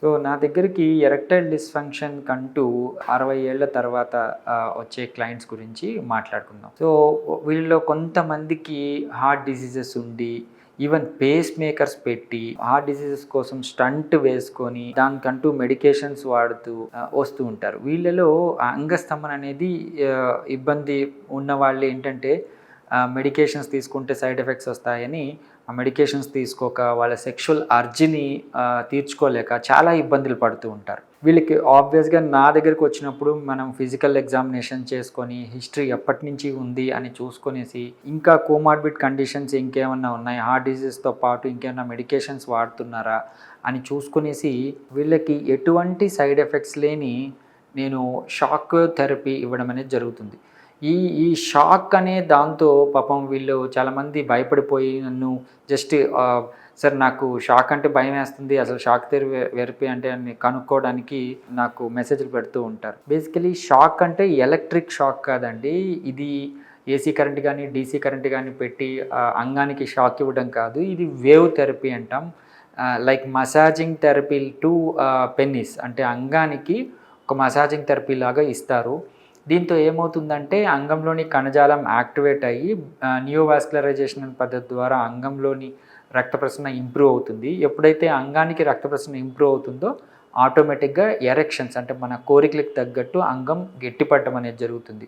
So నా దగ్గరికి erectile dysfunction కంటూ 60 ఏళ్ల తర్వాత వచ్చే క్లయింట్స్ గురించి మాట్లాడుకుందాం. సో వీళ్ళలో కొంతమందికి హార్ట్ డిసీజెస్ ఉండి ఈవెన్ పేస్ మేకర్స్ పెట్టి హార్ట్ డిసీజెస్ కోసం స్టంట్ వేసుకొని దానికంటూ మెడికేషన్స్ వాడుతూ వస్తూ ఉంటారు. వీళ్ళలో అంగస్తంభన అనేది ఇబ్బంది ఉన్న వాళ్ళు ఏంటంటే మెడికేషన్స్ తీసుకుంటే సైడ్ ఎఫెక్ట్స్ వస్తాయని ఆ మెడికేషన్స్ తీసుకోక వాళ్ళ సెక్షువల్ అర్జ్ని తీర్చుకోలేక చాలా ఇబ్బందులు పడుతూ ఉంటారు. వీళ్ళకి ఆబ్వియస్గా నా దగ్గరికి వచ్చినప్పుడు మనం ఫిజికల్ ఎగ్జామినేషన్ చేసుకొని హిస్టరీ ఎప్పటి నుంచి ఉంది అని చూసుకొనేసి ఇంకా కోమార్బిడ్ కండిషన్స్ ఇంకేమన్నా ఉన్నాయి, హార్ట్ డిసీజెస్తో పాటు ఇంకేమన్నా మెడికేషన్స్ వాడుతున్నారా అని చూసుకొనేసి వీళ్ళకి ఎటువంటి సైడ్ ఎఫెక్ట్స్ లేని నేను షాక్ థెరపీ ఇవ్వడం అనేది జరుగుతుంది. ఈ ఈ షాక్ అనే దాంతో పాపం వీళ్ళు చాలామంది భయపడిపోయి నన్ను జస్ట్ సార్ నాకు షాక్ అంటే భయమేస్తుంది, అసలు షాక్ థెరపీ అంటే అని కనుక్కోవడానికి నాకు మెసేజ్లు పెడుతూ ఉంటారు. బేసికలీ షాక్ అంటే ఎలక్ట్రిక్ షాక్ కాదండి. ఇది ఏసీ కరెంట్ కానీ డీసీ కరెంట్ కానీ పెట్టి అంగానికి షాక్ ఇవ్వడం కాదు. ఇది వేవ్ థెరపీ అంటాం. లైక్ మసాజింగ్ థెరపీ టు పెన్నిస్ అంటే అంగానికి ఒక మసాజింగ్ థెరపీ లాగా ఇస్తారు. దీంతో ఏమవుతుందంటే అంగంలోని కణజాలం యాక్టివేట్ అయ్యి నియోవాస్కులరైజేషన్ పద్ధతి ద్వారా అంగంలోని రక్త ప్రసరణ ఇంప్రూవ్ అవుతుంది. ఎప్పుడైతే అంగానికి రక్త ప్రసరణ ఇంప్రూవ్ అవుతుందో ఆటోమేటిక్గా ఎరెక్షన్స్ అంటే మన కోరికలకు తగ్గట్టు అంగం గట్టిపడటం అనేది జరుగుతుంది.